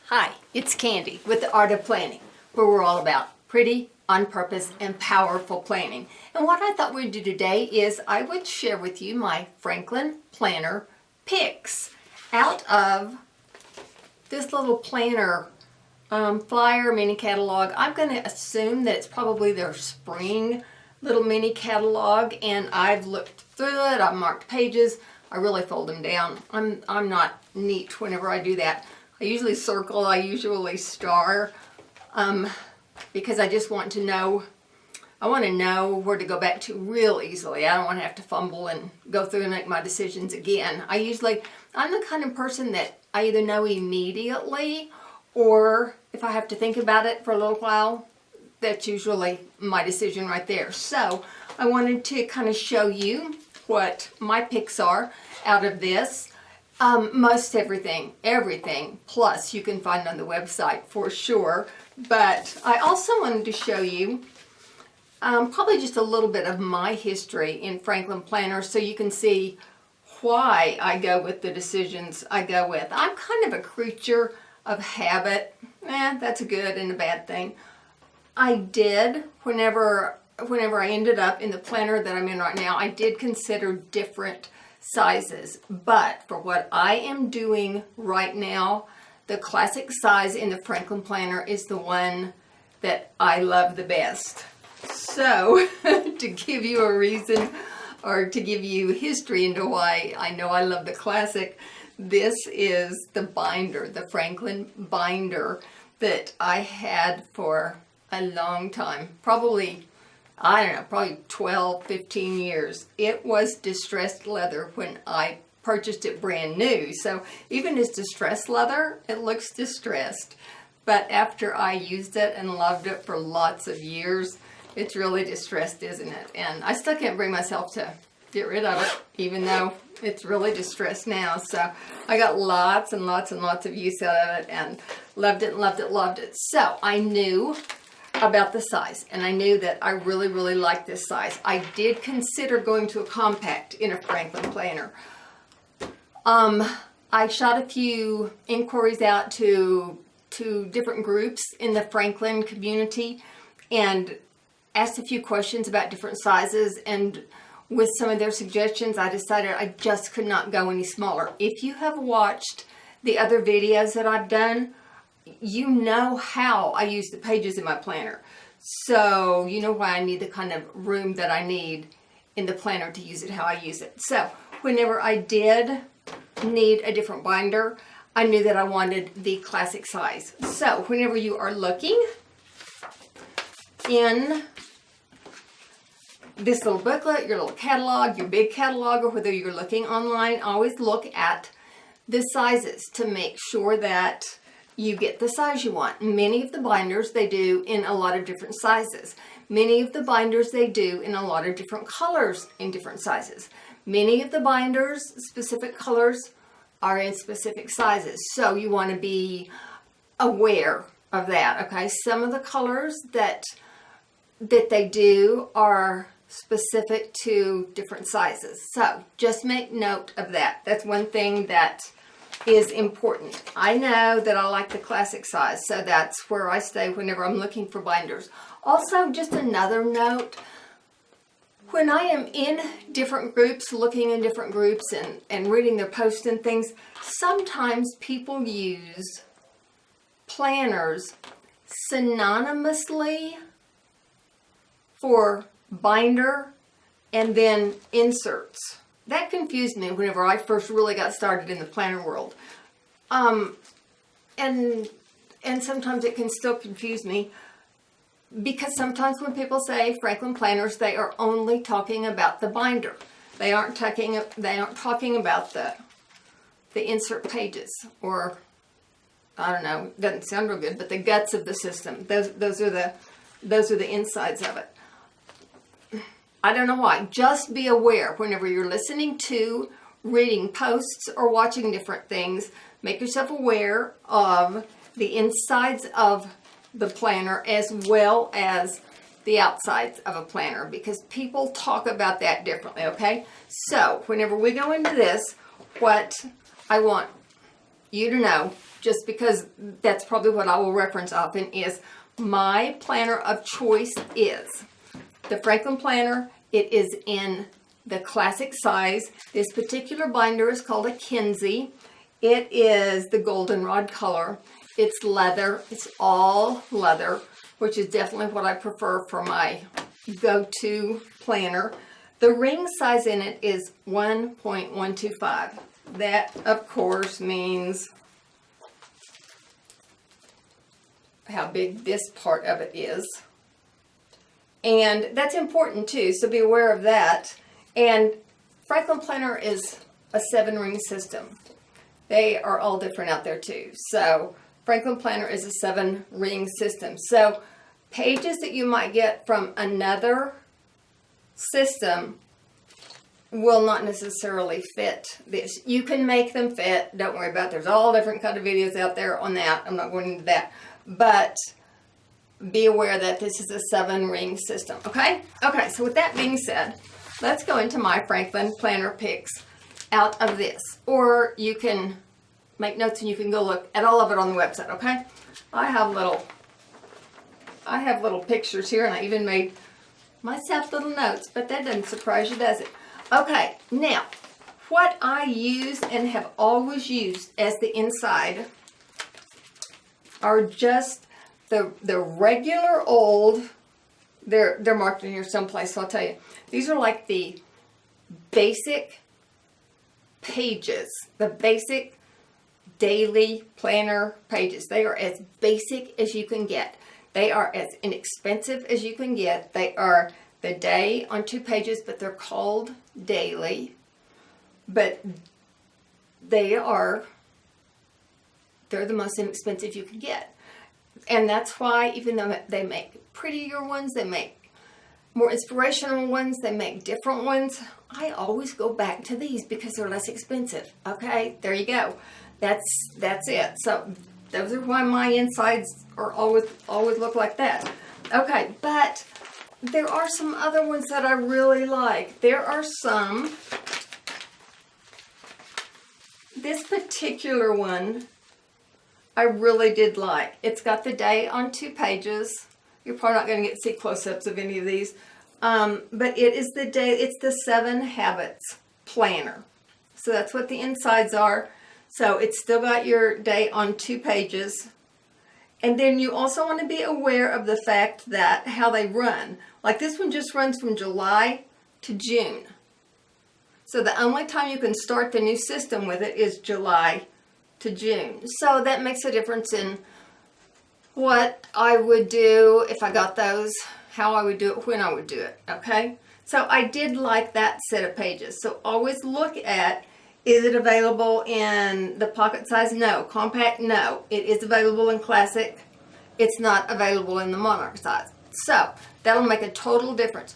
Hi, it's Candy with The Art of Planning, where we're all about pretty, on purpose, and powerful planning. And what I thought we'd do today is I would share with you my Franklin Planner PIcKS out of this little planner flyer mini catalog. I'm going to assume that it's probably their spring little mini catalog, and I've looked through it, I've marked pages, I really fold them down. I'm not neat whenever I do that. I usually circle, I usually star, because I just want to know, I want to know where to go back to real easily. I don't want to have to fumble and go through and make my decisions again. I'm the kind of person that I either know immediately, or if I have to think about it for a little while, that's usually my decision right there. So I wanted to kind of show you what my picks are out of this. Most everything, plus you can find on the website for sure. But I also wanted to show you probably just a little bit of my history in Franklin Planner so you can see why I go with the decisions I go with. I'm kind of a creature of habit. That's a good and a bad thing. I did, whenever I ended up in the planner that I'm in right now, I did consider different sizes, but for what I am doing right now, the classic size in the Franklin Planner is the one that I love the best. So to give you a reason, or to give you history into why I know I love the classic, this is the binder, the Franklin binder that I had for a long time, probably 12, 15 years. It was distressed leather when I purchased it brand new. So even as distressed leather, it looks distressed. But after I used it and loved it for lots of years, it's really distressed, isn't it? And I still can't bring myself to get rid of it, even though it's really distressed now. So I got lots and lots and lots of use out of it and loved it, loved it, loved it. So I knew about the size, and I knew that I really, really liked this size. I did consider going to a compact in a Franklin Planner. I shot a few inquiries out to different groups in the Franklin community and asked a few questions about different sizes, and with some of their suggestions, I decided I just could not go any smaller. If you have watched the other videos that I've done, you know how I use the pages in my planner. So you know why I need the kind of room that I need in the planner to use it how I use it. So whenever I did need a different binder, I knew that I wanted the classic size. So whenever you are looking in this little booklet, your little catalog, your big catalog, or whether you're looking online, always look at the sizes to make sure that you get the size you want. Many of the binders they do in a lot of different sizes. Many of the binders they do in a lot of different colors in different sizes. Many of the binders, specific colors, are in specific sizes. So you want to be aware of that, okay? Some of the colors that they do are specific to different sizes. So just make note of that. That's one thing that is important. I know that I like the classic size, so that's where I stay whenever I'm looking for binders. Also, just another note, when I am in different groups, looking in different groups and reading their posts and things, sometimes people use planners synonymously for binder and then inserts. That confused me whenever I first really got started in the planner world. And sometimes it can still confuse me, because sometimes when people say Franklin Planners, they are only talking about the binder. They aren't talking about the insert pages, or I don't know, doesn't sound real good, but the guts of the system. Those are the insides of it. I don't know why. Just be aware whenever you're listening to, reading posts, or watching different things, make yourself aware of the insides of the planner as well as the outsides of a planner, because people talk about that differently, okay? So whenever we go into this, what I want you to know, just because that's probably what I will reference often, is my planner of choice is the Franklin planner. It is in the classic size. This particular binder is called a Kinsey. It is the goldenrod color. It's leather. It's all leather, which is definitely what I prefer for my go-to planner. The ring size in it is 1.125. That, of course, means how big this part of it is. And that's important too, so be aware of that. And Franklin planner is a 7-ring system. They are all different out there too. So Franklin planner is a 7-ring system. So pages that you might get from another system will not necessarily fit this. You can make them fit, don't worry about it. There's all different kind of videos out there on that. I'm not going into that. But be aware that this is a 7-ring system, okay? Okay, so with that being said, let's go into my Franklin planner PIcKS out of this. Or you can make notes and you can go look at all of it on the website, okay? I have little pictures here, and I even made myself little notes, but that doesn't surprise you, does it? Okay, now, what I use and have always used as the inside are just the regular old, they're marked in here someplace, so I'll tell you. These are like the basic pages, the basic daily planner pages. They are as basic as you can get. They are as inexpensive as you can get. They are the day on 2 pages, but they're called daily. But they're the most inexpensive you can get. And that's why, even though they make prettier ones, they make more inspirational ones, they make different ones, I always go back to these because they're less expensive. Okay, there you go. That's it. So those are why my insides are always look like that. Okay, but there are some other ones that I really like. There are some. This particular one I really did like. It's got the day on 2 pages. You're probably not going to get to see close-ups of any of these. But it is the day, it's the 7 Habits planner. So that's what the insides are. So it's still got your day on 2 pages. And then you also want to be aware of the fact that how they run. Like this one just runs from July to June. So the only time you can start the new system with it is July to June. So that makes a difference in what I would do if I got those, how I would do it, when I would do it, okay? So I did like that set of pages. So always look at, is it available in the pocket size? No. Compact? No. It is available in classic. It's not available in the monarch size. So that'll make a total difference.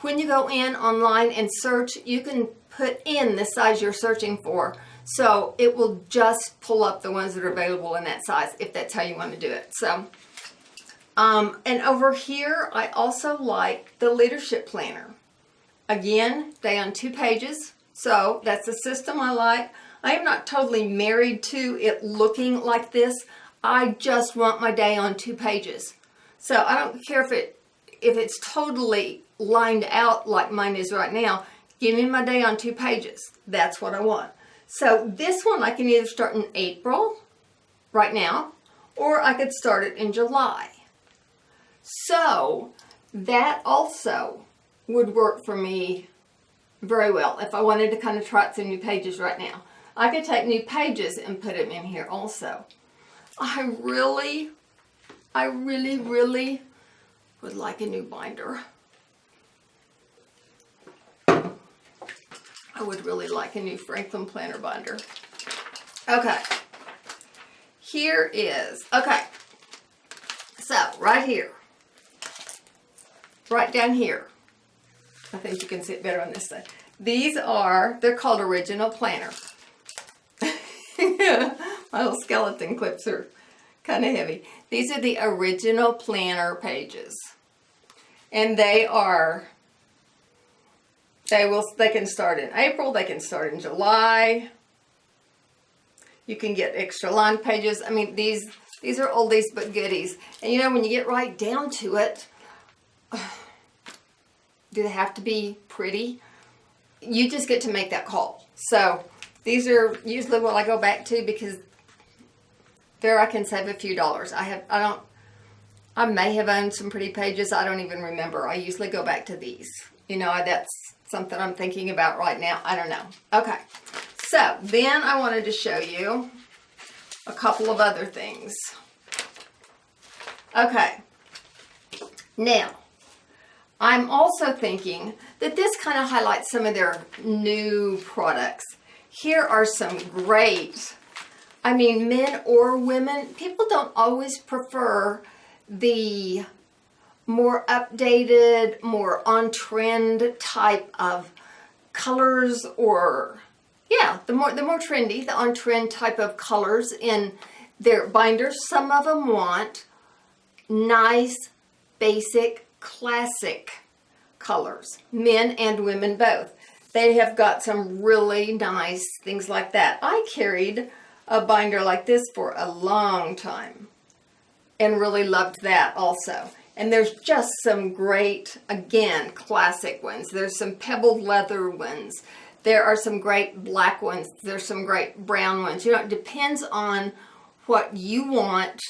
When you go in online and search, you can put in the size you're searching for. So it will just pull up the ones that are available in that size if that's how you want to do it. So, and over here, I also like the leadership planner. Again, day on 2 pages. So that's the system I like. I am not totally married to it looking like this. I just want my day on 2 pages. So I don't care if it's totally lined out like mine is right now. Give me my day on 2 pages. That's what I want. So this one I can either start in April, right now, or I could start it in July. So that also would work for me very well if I wanted to kind of try out some new pages right now. I could take new pages and put them in here also. I really would like a new binder. I would really like a new Franklin planner binder. Okay. Here is, okay. So, right here. Right down here. I think you can see it better on this side. These are, they're called original planner. My little skeleton clips are kind of heavy. These are the original planner pages. And they are, they can start in April, they can start in July. You can get extra line pages. I mean, these are oldies but goodies. And you know, when you get right down to it, do they have to be pretty? You just get to make that call. So these are usually what I go back to, because there I can save a few dollars. I may have owned some pretty pages. I don't even remember. I usually go back to these. You know, that's something I'm thinking about right now. I don't know. Okay. So then I wanted to show you a couple of other things. Okay. Now, I'm also thinking that this kind of highlights some of their new products. Here are some great, I mean, men or women. People don't always prefer the more updated, more on-trend type of colors, or yeah, the more trendy, the on-trend type of colors in their binders. Some of them want nice, basic, classic colors, men and women both. They have got some really nice things like that. I carried a binder like this for a long time and really loved that also. And there's just some great, again, classic ones. There's some pebbled leather ones. There are some great black ones. There's some great brown ones. You know, it depends on what you want,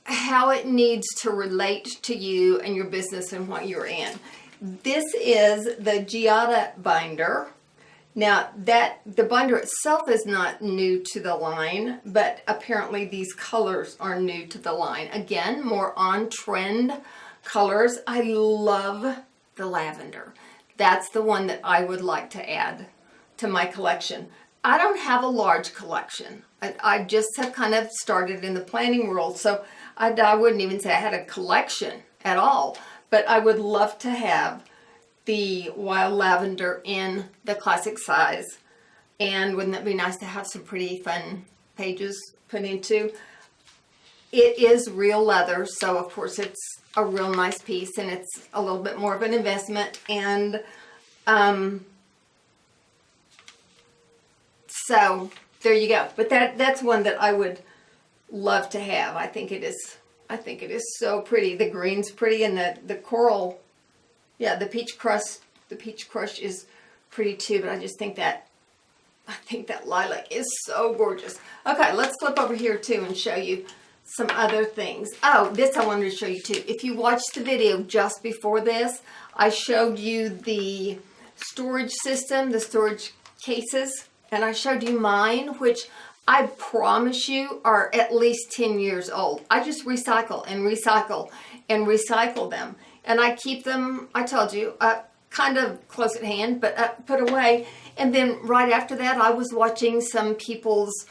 how it needs to relate to you and your business and what you're in. This is the Giada binder. Now, the binder itself is not new to the line, but apparently these colors are new to the line. Again, more on-trend colors. I love the lavender. That's the one that I would like to add to my collection. I don't have a large collection. I just have kind of started in the planning world, so I wouldn't even say I had a collection at all, but I would love to have the wild lavender in the classic size. And wouldn't it be nice to have some pretty fun pages put into? It is real leather, so of course it's a real nice piece, and it's a little bit more of an investment. And so there you go. But that's one that I would love to have. I think it is so pretty. The green's pretty, and the coral, yeah, the peach crush is pretty too, but I think that lilac is so gorgeous. Okay, let's flip over here too and show you some other things. Oh, this I wanted to show you too. If you watched the video just before this, I showed you the storage system, the storage cases, and I showed you mine, which I promise you are at least 10 years old. I just recycle and recycle and recycle them. And I keep them, I told you, kind of close at hand, but put away. And then right after that, I was watching some people's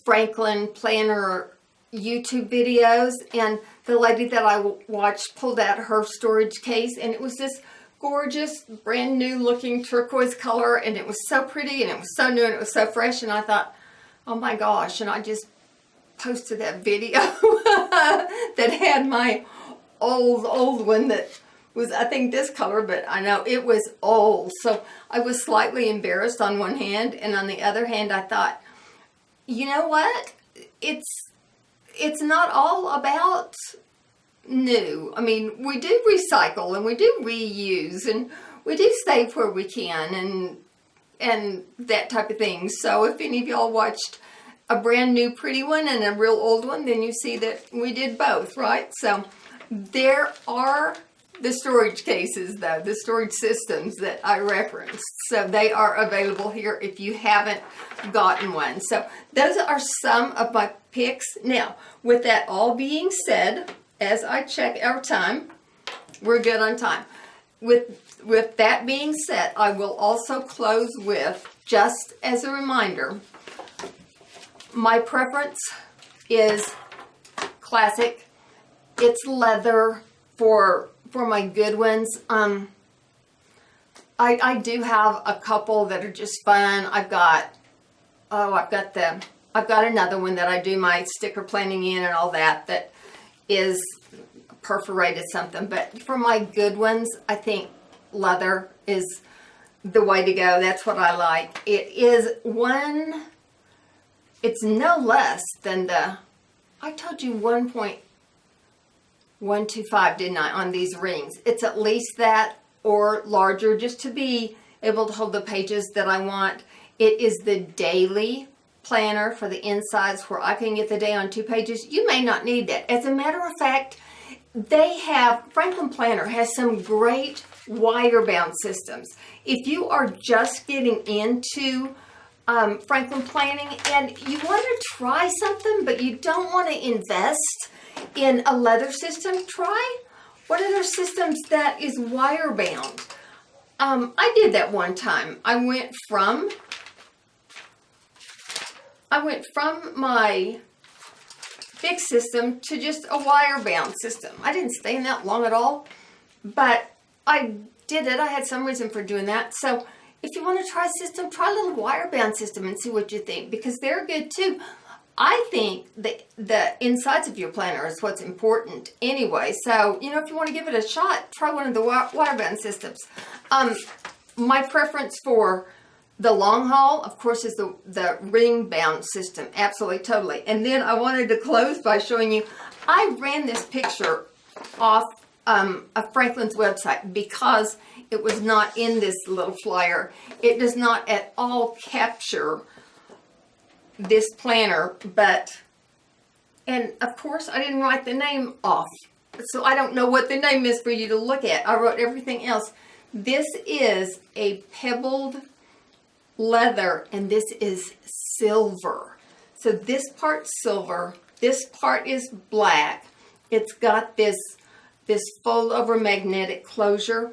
Franklin planner YouTube videos, and the lady that I watched pulled out her storage case, and it was this gorgeous, brand new looking turquoise color, and it was so pretty, and it was so new, and it was so fresh, and I thought, oh my gosh, and I just posted that video that had my old one that was, I think, this color, but I know it was old. So I was slightly embarrassed on one hand, and on the other hand, I thought, you know what? It's not all about new. I mean, we do recycle and we do reuse and we do save where we can and that type of thing. So if any of y'all watched a brand new pretty one and a real old one, then you see that we did both, right? So there are the storage cases, though, the storage systems that I referenced. So they are available here if you haven't gotten one. So those are some of my picks. Now, with that all being said, as I check our time, we're good on time. With that being said, I will also close with, just as a reminder, my preference is classic. It's leather for my good ones. I do have a couple that are just fun. I've got another one that I do my sticker planning in and all that is perforated something. But for my good ones, I think leather is the way to go. That's what I like. It it's no less than I told you 1.125, didn't I, on these rings. It's at least that or larger, just to be able to hold the pages that I want. It is the daily planner for the insides where I can get the day on 2 pages. You may not need that. As a matter of fact, Franklin Planner has some great wire bound systems. If you are just getting into Franklin planning and you want to try something but you don't want to invest in a leather system, try one of their systems that is wire bound. I did that one time. I went from my PIcKS system to just a wire bound system. I didn't stay in that long at all, but I did it. I had some reason for doing that. So if you want to try a system, try a little wire bound system and see what you think, because they're good too. I think the insides of your planner is what's important anyway. So, you know, if you want to give it a shot, try one of the wire bound systems. My preference for the long haul, of course, is the ring bound system. Absolutely, totally. And then I wanted to close by showing you, I ran this picture off of Franklin's website because it was not in this little flyer. It does not at all capture this planner, and of course I didn't write the name off, so I don't know what the name is for you to look at. I wrote everything else. This is a pebbled leather, and this is silver. So this part's silver, this part is black. It's got this fold over magnetic closure.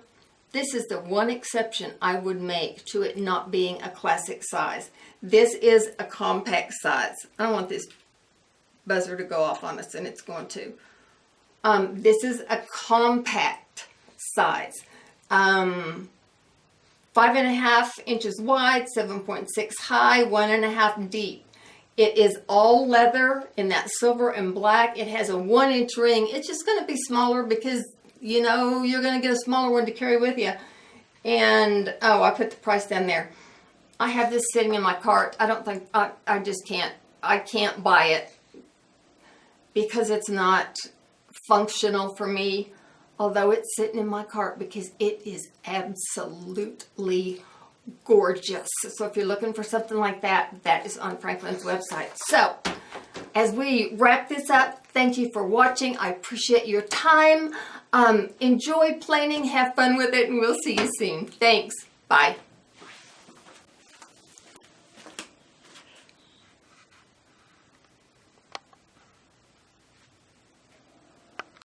This is the one exception I would make to it not being a classic size. This is a compact size. I don't want this buzzer to go off on us, and it's going to. This is a compact size. 5.5 inches wide, 7.6 high, 1.5 deep. It is all leather in that silver and black. It has a 1-inch ring. It's just going to be smaller because, you know, you're going to get a smaller one to carry with you. And, oh, I put the price down there. I have this sitting in my cart. I don't think, I just can't, I can't buy it because it's not functional for me. Although it's sitting in my cart because it is absolutely gorgeous. So if you're looking for something like that, that is on Franklin's website. So as we wrap this up, thank you for watching. I appreciate your time. Enjoy planning, have fun with it, and we'll see you soon. Thanks. Bye.